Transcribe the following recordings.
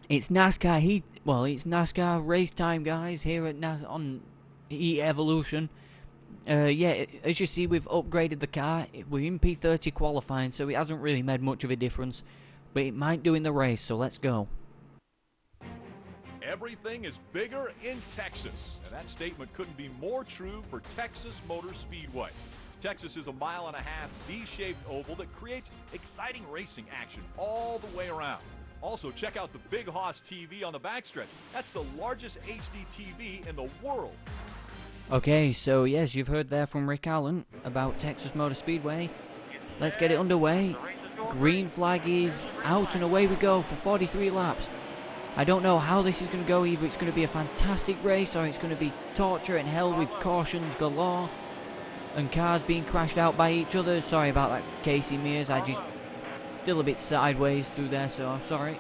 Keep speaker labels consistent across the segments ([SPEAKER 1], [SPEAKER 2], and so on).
[SPEAKER 1] It's NASCAR heat. Well, it's NASCAR race time, guys. Here at on Heat Evolution. Yeah, as you see, we've upgraded the car. We're in P30 qualifying, so it hasn't really made much of a difference, but it might do in the race. So let's go.
[SPEAKER 2] Everything is bigger in Texas, and that statement couldn't be more true for Texas Motorspeedway. Texas is a 1.5 mile V-shaped oval that creates exciting racing action all the way around. Also, check out the Big Hoss TV on the backstretch. That's the largest HD TV in the world.
[SPEAKER 1] Okay, so yes, you've heard there from Rick Allen about Texas Motor Speedway. Let's get it underway. Green flag is out and away we go for 43 laps. I don't know how this is going to go. Either it's going to be a fantastic race or it's going to be torture and hell with cautions galore and cars being crashed out by each other. Sorry about that, Casey Mears. I just still a bit sideways through there, so I'm sorry.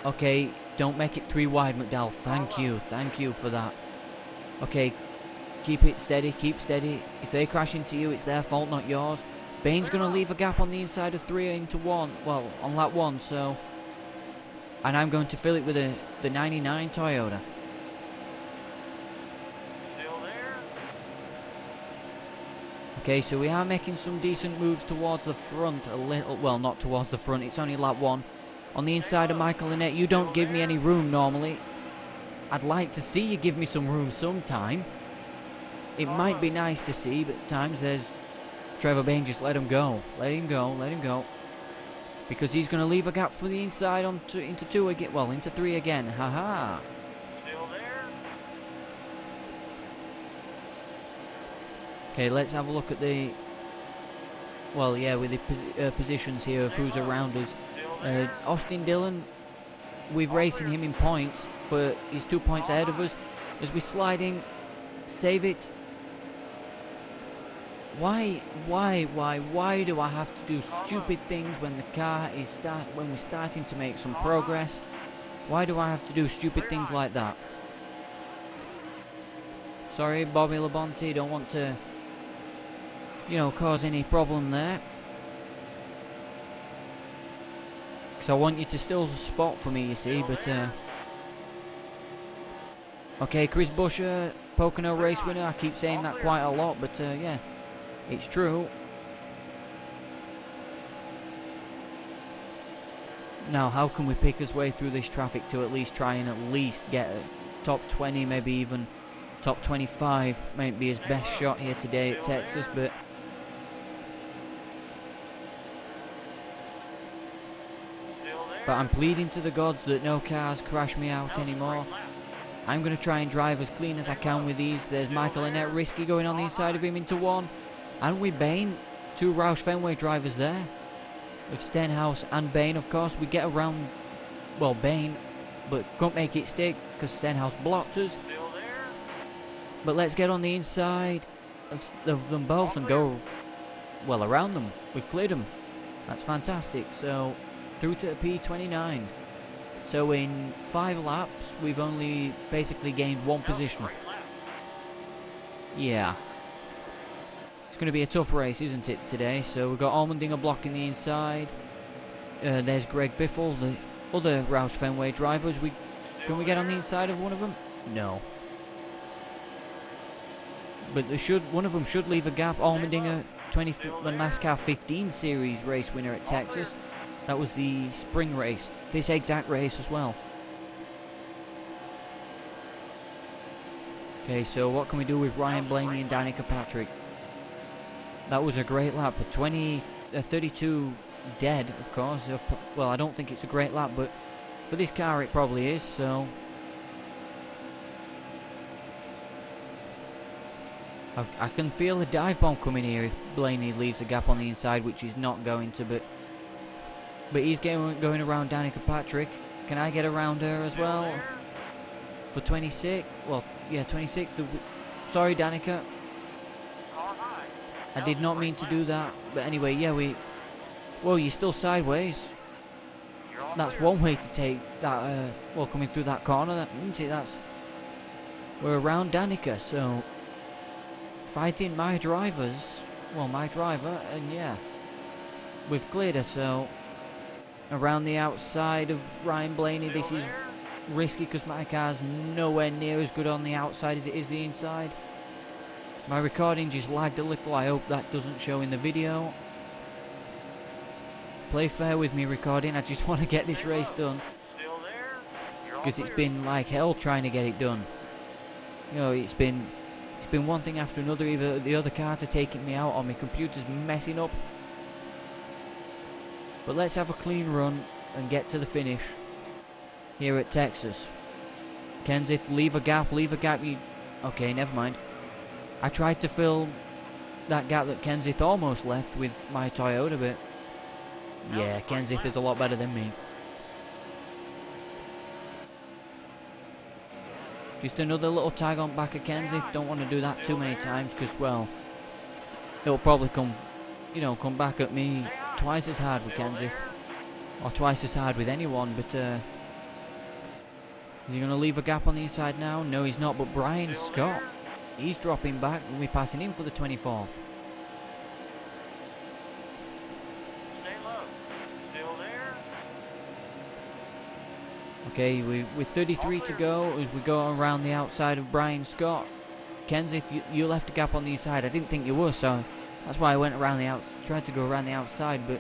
[SPEAKER 1] Okay, don't make it 3 wide, McDowell. Thank you for that. Okay, keep it steady, keep steady. If they crash into you, it's their fault, not yours. Bain's going to leave a gap on the inside of 3 into 1, well, on lap 1, so... And I'm going to fill it with the 99 Toyota.
[SPEAKER 3] Still there?
[SPEAKER 1] Okay, so we are making some decent moves towards the front a little. Well, not towards the front, it's only lap 1. On the inside of Michael Annette, you don't give me any room normally. I'd like to see you give me some room sometime. It might be nice to see, but at times there's... Trevor Bain, just let him go. Let him go. Because he's going to leave a gap for the inside into 2 again. Well, into 3 again. Haha.
[SPEAKER 3] Still there?
[SPEAKER 1] Okay, let's have a look at the... Well, yeah, with the positions here of who's around us. Austin Dillon, we're racing him in points for his 2 points ahead of us. As we're sliding, save it. Why do I have to do stupid things when the car is when we're starting to make some progress? Why do I have to do stupid things like that? Sorry, Bobby Labonte, don't want to, you know, cause any problem there. Because I want you to still spot for me, you see, but okay, Chris Buescher, Pocono race winner. I keep saying that quite a lot, but yeah. It's true. Now, how can we pick us way through this traffic to at least try and at least get a top 20, maybe even top 25? Might be his best shot here today at Texas, but... But I'm pleading to the gods that no cars crash me out anymore. I'm going to try and drive as clean as I can with these. There's Michael Annette risky going on the inside of him into 1. And with Bain, 2 Roush Fenway drivers there. With Stenhouse and Bain, of course. We get around, well, Bain, but couldn't make it stick because Stenhouse blocked us. But let's get on the inside of them both and go, well, around them. We've cleared them. That's fantastic. So, through to P29. So in 5 laps, we've only basically gained 1 position. Yeah. It's going to be a tough race, isn't it, today? So we've got Allmendinger blocking the inside. There's Greg Biffle, the other Roush Fenway drivers. Can we get on the inside of one of them? No. But one of them should leave a gap. Allmendinger, the NASCAR 15 Series race winner at Texas. That was the spring race. This exact race as well. Okay, so what can we do with Ryan Blaney and Danica Patrick? That was a great lap. 32 dead, of course. Well, I don't think it's a great lap, but for this car it probably is, so... I can feel a dive bomb coming here if Blaney leaves a gap on the inside, which he's not going to, but he's going around Danica Patrick. Can I get around her as well? For 26? Well, yeah, 26. Sorry, Danica. I did not mean to do that. But anyway, yeah, well, you're still sideways. That's one way to take that, well, coming through that corner, isn't it? We're around Danica, so... Fighting my drivers. Well, my driver, and yeah. We've cleared her, so... around the outside of Ryan Blaney. This is risky because my car's nowhere near as good on the outside as it is the inside. My recording just lagged a little. I hope that doesn't show in the video. Play fair with me, recording. I just want to get this race done, because it's been like hell trying to get it done. You know, it's been one thing after another. Either the other cars are taking me out or my computer's messing up. But let's have a clean run and get to the finish here at Texas. Kenseth, leave a gap. Okay, never mind. I tried to fill that gap that Kenseth almost left with my Toyota, but yeah, Kenseth is a lot better than me. Just another little tag on back of Kenseth. Don't want to do that too many times, because, well, it'll probably come back at me twice as hard with Kenseth, or twice as hard with anyone. But is he going to leave a gap on the inside now? No, he's not. But Brian Scott, he's dropping back, and we're passing him for the 24th. Okay, with 33 to go as we go around the outside of Brian Scott. Kenseth, you left a gap on the inside. I didn't think you were, so that's why I went around the tried to go around the outside, but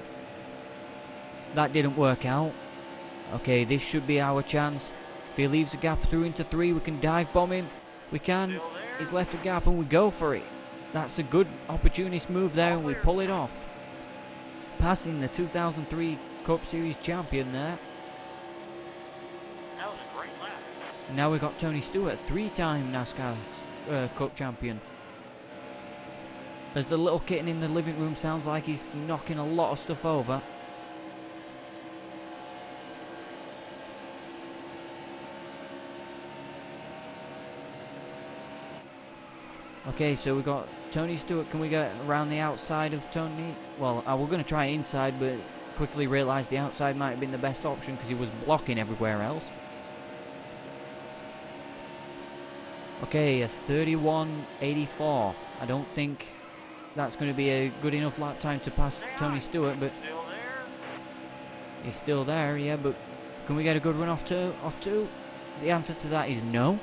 [SPEAKER 1] that didn't work out. Okay, this should be our chance. If he leaves a gap through into 3, we can dive bomb him. We can. He's left a gap and we go for it. That's a good opportunist move there, and we pull it off. Passing the 2003 Cup Series champion there. Now we've got Tony Stewart, 3-time NASCAR Cup champion. As the little kitten in the living room sounds like he's knocking a lot of stuff over. Okay, so we've got Tony Stewart. Can we get around the outside of Tony? Well, we're going to try inside, but quickly realised the outside might have been the best option because he was blocking everywhere else. Okay, a 31.84. I don't think that's going to be a good enough lap time to pass Tony Stewart, but he's still there, yeah, but can we get a good run off two? The answer to that is no,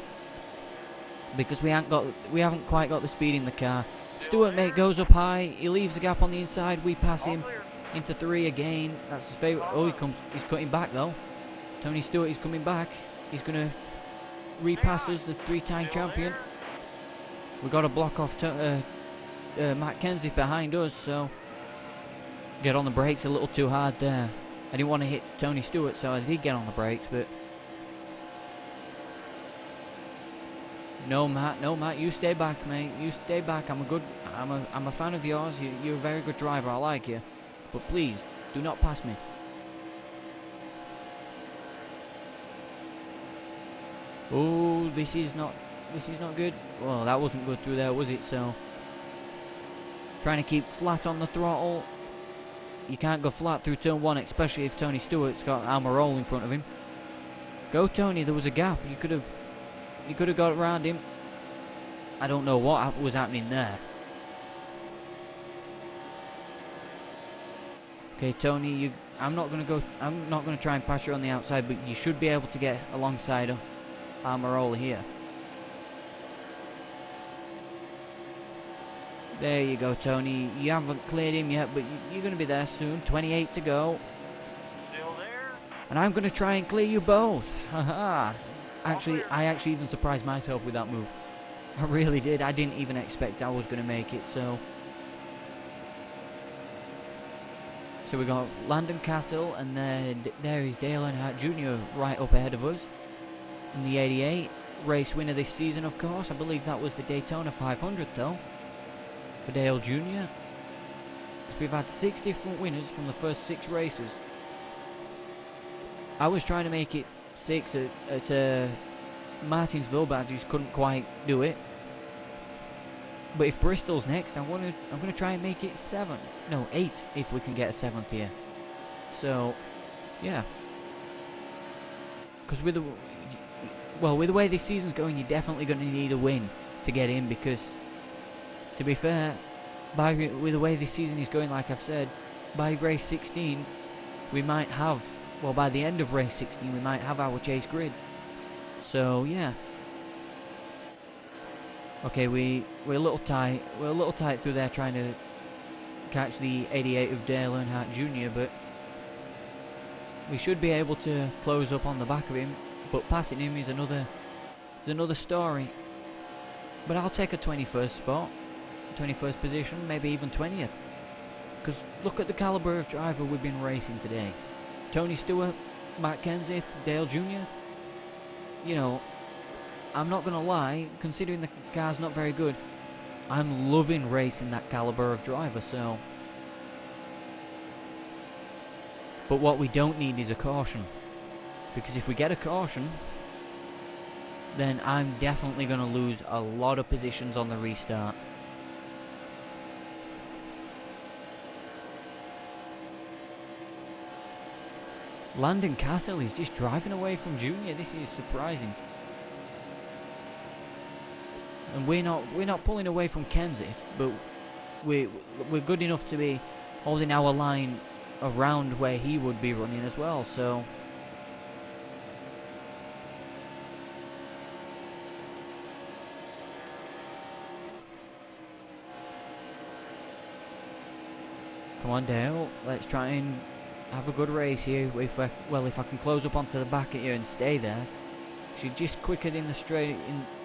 [SPEAKER 1] because we haven't quite got the speed in the car. Stewart, mate, goes up high. He leaves the gap on the inside. We pass him into 3 again. That's his favourite. Oh, he's cutting back, though. Tony Stewart is coming back. He's going to repass us, the 3-time champion. We got to block off Matt Kenseth behind us, so get on the brakes a little too hard there. I didn't want to hit Tony Stewart, so I did get on the brakes, but no, Matt, you stay back, mate. You stay back. I'm a fan of yours. You're a very good driver. I like you, but please do not pass me. Oh, this is not good. Well, that wasn't good through there, was it? So, trying to keep flat on the throttle. You can't go flat through turn 1, especially if Tony Stewart's got Almirola in front of him. Go, Tony. There was a gap. You could have got around him. I don't know what was happening there. Okay, Tony. I'm not gonna try and pass you on the outside, but you should be able to get alongside Almirola here. There you go, Tony. You haven't cleared him yet, but you're going to be there soon. 28 to go.
[SPEAKER 3] Still there?
[SPEAKER 1] And I'm going to try and clear you both. Haha. I actually even surprised myself with that move. I really did. I didn't even expect I was going to make it, so we got Landon Castle, and there is Dale Earnhardt Jr. right up ahead of us. In the 88, race winner this season, of course. I believe that was the Daytona 500, though, for Dale Jr. Because we've had 6 different winners from the first 6 races. I was trying to make it 6 at Martinsville, but I just couldn't quite do it. But if Bristol's next, I'm going to try and make it 7. No, 8 if we can get a 7th here. So, yeah. Because with the way this season's going, you're definitely going to need a win to get in, because, to be fair, with the way this season is going, like I've said, by race 16, we might have, well, by the end of race 16, we might have our chase grid. So yeah. Okay, we're a little tight. We're a little tight through there trying to catch the 88 of Dale Earnhardt Jr., but we should be able to close up on the back of him. But passing him is another story. But I'll take a 21st spot, 21st position, maybe even 20th. Because look at the calibre of driver we've been racing today. Tony Stewart, Matt Kenseth, Dale Jr. You know, I'm not going to lie, considering the car's not very good, I'm loving racing that calibre of driver, so. But what we don't need is a caution. Because if we get a caution, then I'm definitely going to lose a lot of positions on the restart. Landon Castle is just driving away from Junior. This is surprising. And we're not pulling away from Kenseth, but we're good enough to be holding our line around where he would be running as well, so. Come on, Dale. Let's try and have a good race here. If I can close up onto the back here and stay there. She's just quicker in the straight,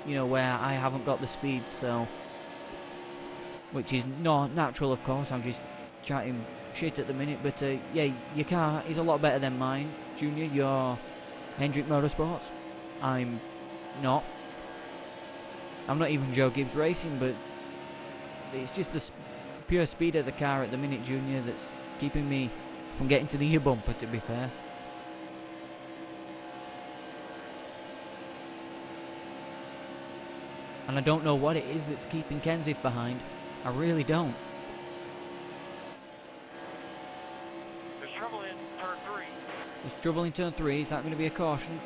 [SPEAKER 1] you know, where I haven't got the speed, so. Which is not natural, of course. I'm just chatting shit at the minute, but yeah, your car is a lot better than mine, Junior. You're Hendrick Motorsports. I'm not. I'm not even Joe Gibbs Racing, but it's just the pure speed of the car at the minute, Junior, that's keeping me from getting to the ear bumper, to be fair. And I don't know what it is that's keeping Kenseth behind. I really don't.
[SPEAKER 3] There's trouble in turn 3.
[SPEAKER 1] There's trouble in turn 3. Is that going to be a caution?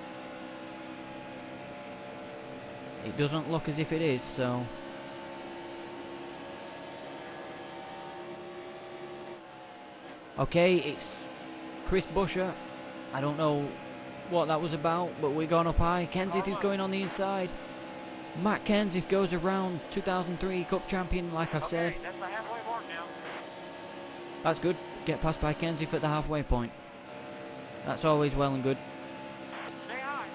[SPEAKER 1] It doesn't look as if it is, so. Okay, it's Chris Buescher. I don't know what that was about, but we're going up high. Kenseth is going on the inside. Matt Kenseth goes around, 2003 Cup champion, like I've said.
[SPEAKER 3] That's the halfway mark now.
[SPEAKER 1] That's good. Get passed by Kenseth at the halfway point. That's always well and good.
[SPEAKER 3] Stay high.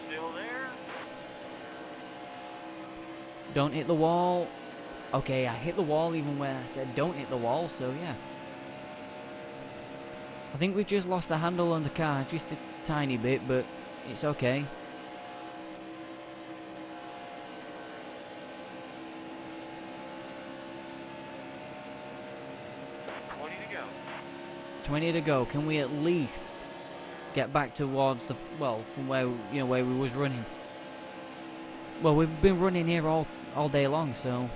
[SPEAKER 3] Still there.
[SPEAKER 1] Don't hit the wall. Okay, I hit the wall even where I said don't hit the wall, so yeah. I think we've just lost the handle on the car, just a tiny bit, but it's okay.
[SPEAKER 3] To go.
[SPEAKER 1] 20 to go. Can we at least get back towards the from where where we was running? Well, we've been running here all day long, so.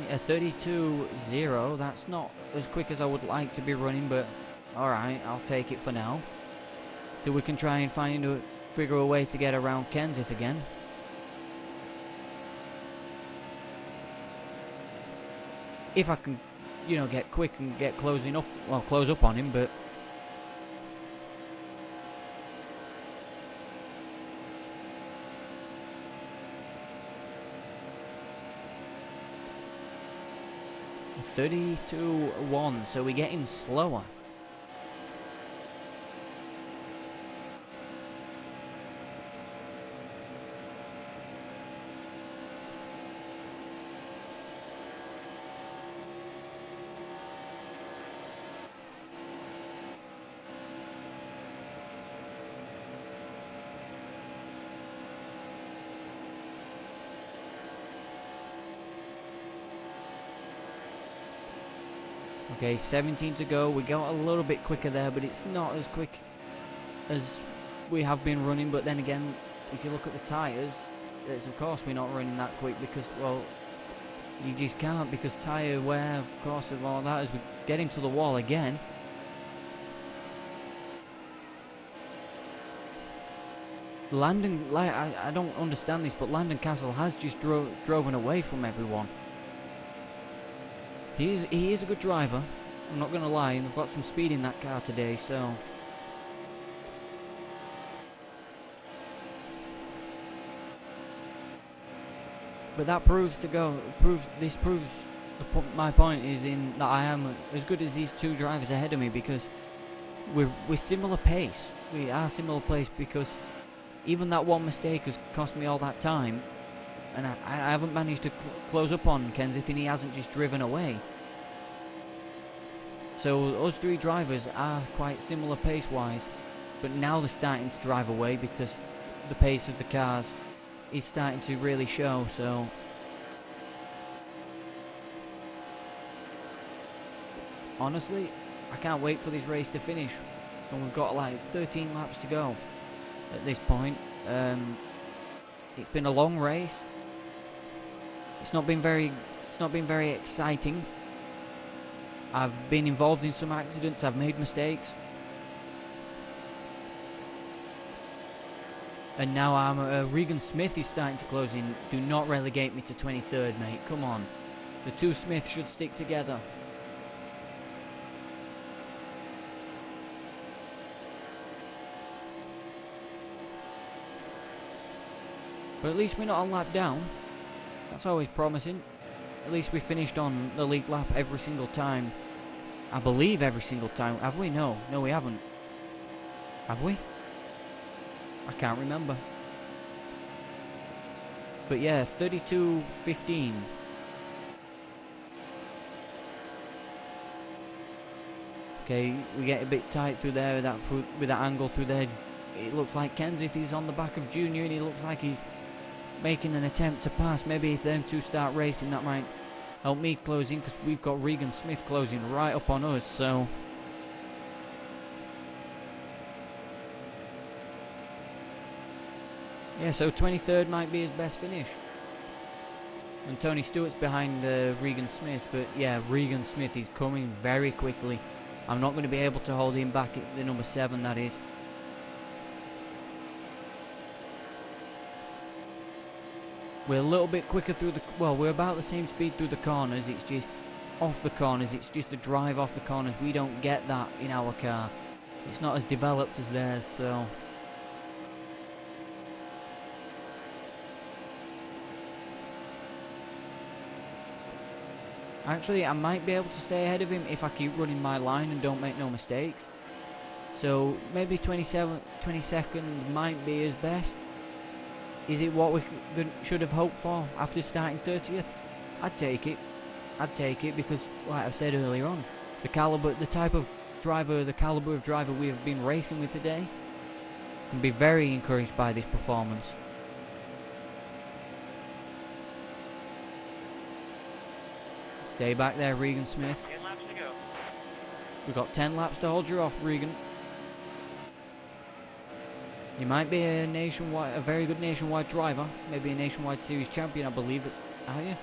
[SPEAKER 1] A 32.0, that's not as quick as I would like to be running, but alright, I'll take it for now. Till we can try and figure a way to get around Kenseth again. If I can, get quick and get close up on him, but. .32.1, so we're getting slower. Okay, 17 to go. We got a little bit quicker there, but it's not as quick as we have been running. But then again, if you look at the tyres, of course we're not running that quick because, well, you just can't, because tyre wear, of course, of all that, as we get into the wall again. Landon, like, I don't understand this, but Landon Castle has just driven away from everyone. He is a good driver, I'm not going to lie, and we've got some speed in that car today, so... But that proves my point is in that I am as good as these two drivers ahead of me, because we're similar pace. We are similar pace, because even that one mistake has cost me all that time, and I haven't managed to close up on Kenseth, and he hasn't just driven away. So us three drivers are quite similar pace-wise, but now they're starting to drive away because the pace of the cars is starting to really show. So honestly, I can't wait for this race to finish, and we've got like 13 laps to go at this point. It's been a long race. It's not been very exciting. I've been involved in some accidents, I've made mistakes, and now Regan Smith is starting to close in. Do not relegate me to 23rd, mate. Come on. The two Smiths should stick together. But at least we're not a lap down. That's always promising. At least we finished on the lead lap every single time. I believe every single time. Have we? No, we haven't. Have we? I can't remember. But yeah, 32:15. Okay, we get a bit tight through there with that angle through there. It looks like Kenseth is on the back of Junior, and he looks like he's making an attempt to pass. Maybe if them two start racing, that might help me close in, because we've got Regan Smith closing right up on us. So yeah, so 23rd might be his best finish. And Tony Stewart's behind Regan Smith, but yeah, Regan Smith is coming very quickly. I'm not going to be able to hold him back at the number 7, that is. We're a little bit quicker through the... Well, we're about the same speed through the corners. It's just off the corners. It's just the drive off the corners. We don't get that in our car. It's not as developed as theirs, so... Actually, I might be able to stay ahead of him if I keep running my line and don't make no mistakes. So, maybe 22nd might be his best. Is it what we should have hoped for after starting 30th? I'd take it. I'd take it, because, like I said earlier on, the caliber of driver we have been racing with today, can be very encouraged by this performance. Stay back there, Regan Smith.
[SPEAKER 3] 10 laps to go.
[SPEAKER 1] We've got 10 laps to hold you off, Regan. You might be a very good nationwide driver, maybe a nationwide series champion, I believe. Are you?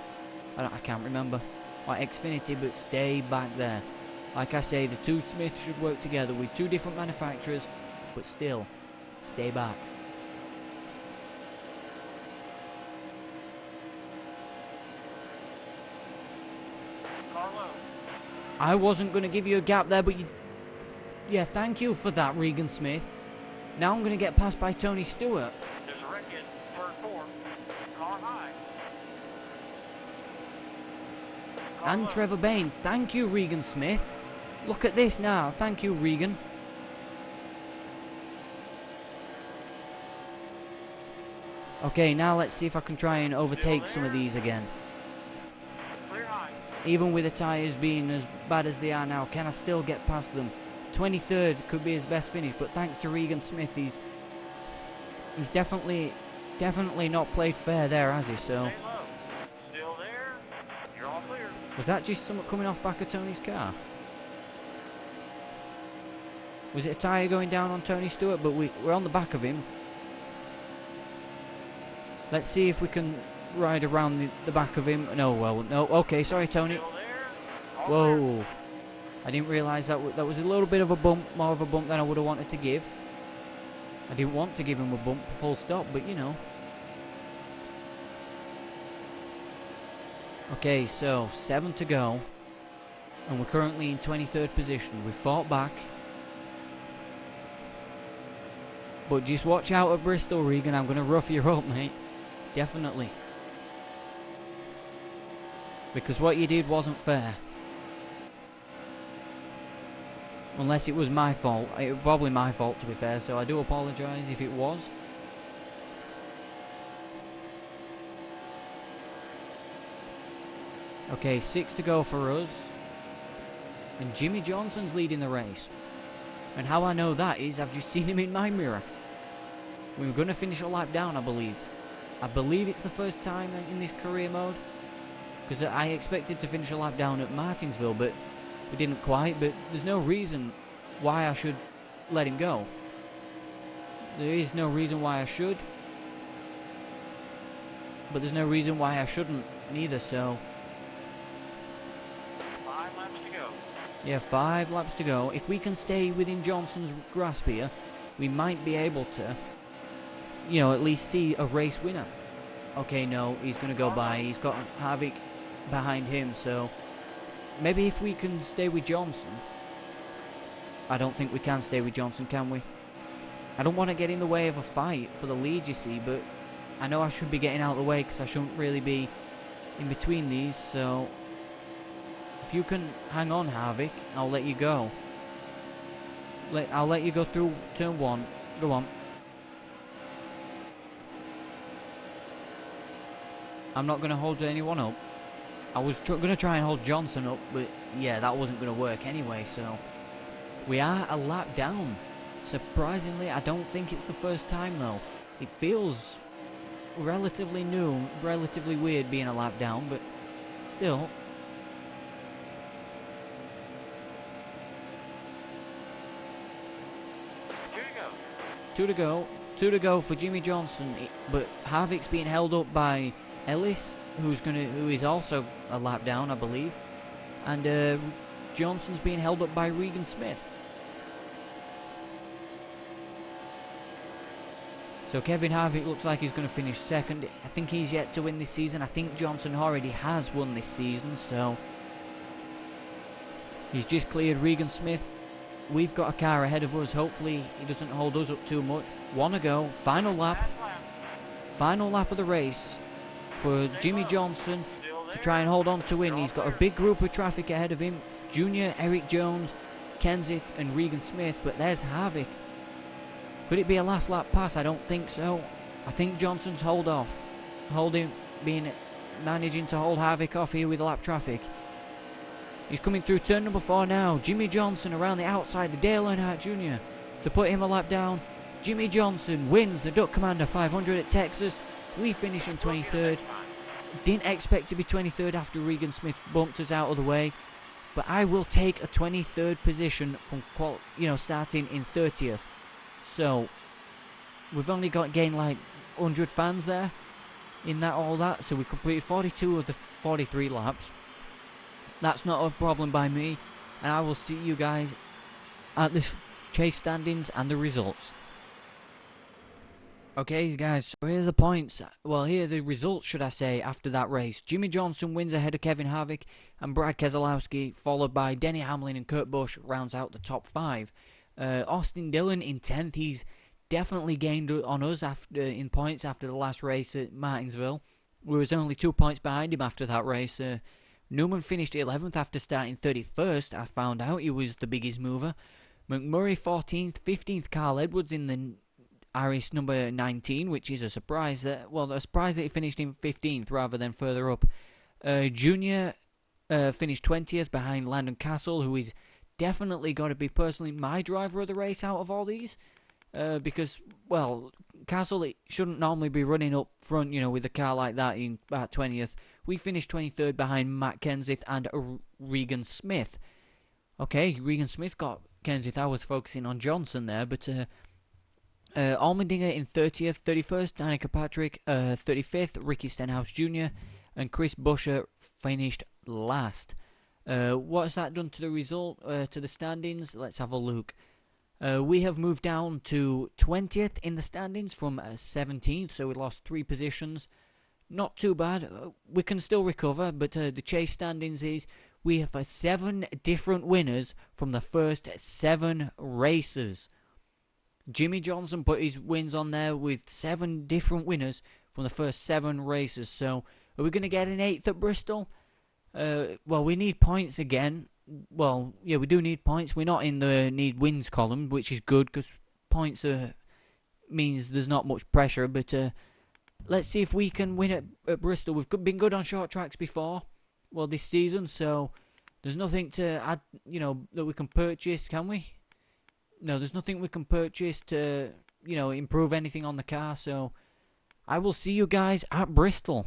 [SPEAKER 1] I can't remember. Or Xfinity, but stay back there. Like I say, the two Smiths should work together with two different manufacturers, but still, stay back.
[SPEAKER 3] Carlo.
[SPEAKER 1] I wasn't going to give you a gap there, but you... Yeah, thank you for that, Regan Smith. Now I'm going to get passed by Tony Stewart.
[SPEAKER 3] There's a wreck in turn 4. Car high.
[SPEAKER 1] And Trevor Bayne. Thank you, Regan Smith. Look at this now. Thank you, Regan. Okay, now let's see if I can try and overtake some of these again.
[SPEAKER 3] Clear high.
[SPEAKER 1] Even with the tyres being as bad as they are now, can I still get past them? 23rd could be his best finish, but thanks to Regan Smith, he's definitely not played fair there, has he? So
[SPEAKER 3] Stay low. Still there. You're all clear.
[SPEAKER 1] was that just something coming off back of Tony's car? Was it a tyre going down on Tony Stewart? But we're on the back of him. Let's see if we can ride around the back of him. No, well, no. Okay, sorry, Tony.
[SPEAKER 3] Still there. All clear.
[SPEAKER 1] Whoa. I didn't realise that that was a little bit of a bump, more of a bump than I would have wanted to give. I didn't want to give him a bump, full stop, but you know. Okay, so 7 to go. And we're currently in 23rd position. We fought back. But just watch out at Bristol, Regan. I'm going to rough you up, mate. Definitely. Because what you did wasn't fair. Unless it was my fault. It was probably my fault, to be fair. So I do apologise if it was. Okay, 6 to go for us. And Jimmy Johnson's leading the race. And how I know that is I've just seen him in my mirror. We were going to finish a lap down, I believe. I believe it's the first time in this career mode. Because I expected to finish a lap down at Martinsville, but we didn't quite. But there's no reason why I should let him go. There is no reason why I should. But there's no reason why I shouldn't neither, so...
[SPEAKER 3] 5 laps to go.
[SPEAKER 1] Yeah, 5 laps to go. If we can stay within Johnson's grasp here, we might be able to, you know, at least see a race winner. Okay, no, he's going to go by. He's got Harvick behind him, so maybe if we can stay with Johnson. I don't think we can stay with Johnson, can we? I don't want to get in the way of a fight for the lead, you see, but I know I should be getting out of the way because I shouldn't really be in between these, so if you can hang on, Harvick, I'll let you go. I'll let you go through turn 1. Go on. I'm not going to hold anyone up. I was going to try and hold Johnson up, but yeah, that wasn't going to work anyway, so... We are a lap down. Surprisingly, I don't think it's the first time, though. It feels relatively new, relatively weird being a lap down, but still... 2 to go. 2 to go for Jimmy Johnson, but Harvick's being held up by Ellis, who is also a lap down, I believe, and Johnson's being held up by Regan Smith. So Kevin Harvick looks like he's going to finish second. I think he's yet to win this season. I think Johnson already has won this season, so he's just cleared Regan Smith. We've got a car ahead of us. Hopefully he doesn't hold us up too much. 1 to go. Final lap. Final lap of the race for Jimmy Johnson to try and hold on to win. He's got a big group of traffic ahead of him. Junior, Eric Jones, Kenseth and Regan Smith. But there's Harvick. Could it be a last lap pass? I don't think so. I think Johnson's managing to hold Harvick off here with lap traffic. He's coming through turn number 4 now. Jimmy Johnson around the outside of Dale Earnhardt Jr. to put him a lap down. Jimmy Johnson wins the Duck Commander 500 at Texas. We finish in 23rd. Didn't expect to be 23rd after Regan Smith bumped us out of the way. But I will take a 23rd position from starting in 30th. So we've only gained like 100 fans there in all that. So we completed 42 of the 43 laps. That's not a problem by me, and I will see you guys at the chase standings and the results. Okay, guys, so here are the points. Well, here are the results, should I say, after that race. Jimmy Johnson wins ahead of Kevin Harvick, and Brad Keselowski, followed by Denny Hamlin and Kurt Busch, rounds out the top 5. Austin Dillon in 10th. He's definitely gained on us in points after the last race at Martinsville. We was only 2 points behind him after that race. Newman finished 11th after starting 31st. I found out he was the biggest mover. McMurray 14th, 15th Carl Edwards in the Irish number 19, which is a surprise. A surprise that he finished in 15th rather than further up. Junior finished 20th behind Landon Castle, who is definitely got to be personally my driver of the race out of all these. Because, well, Castle shouldn't normally be running up front, with a car like that in about 20th. We finished 23rd behind Matt Kenseth and Regan Smith. Okay, Regan Smith got Kenseth. I was focusing on Johnson there, but Allmendinger in 30th, 31st, Danica Patrick, 35th, Ricky Stenhouse Jr., and Chris Buescher finished last. What's that done to the result, to the standings? Let's have a look. We have moved down to 20th in the standings from 17th, so we lost 3 positions. Not too bad. We can still recover, but the chase standings is we have 7 different winners from the first 7 races. Jimmy Johnson put his wins on there with 7 different winners from the first 7 races. So, are we going to get an 8th at Bristol? Well, we need points again. Well, yeah, we do need points. We're not in the need wins column, which is good because points means there's not much pressure. But let's see if we can win at Bristol. We've been good on short tracks before, well, this season, so there's nothing to add, that we can purchase, can we? No, there's nothing we can purchase to, improve anything on the car, so I will see you guys at Bristol.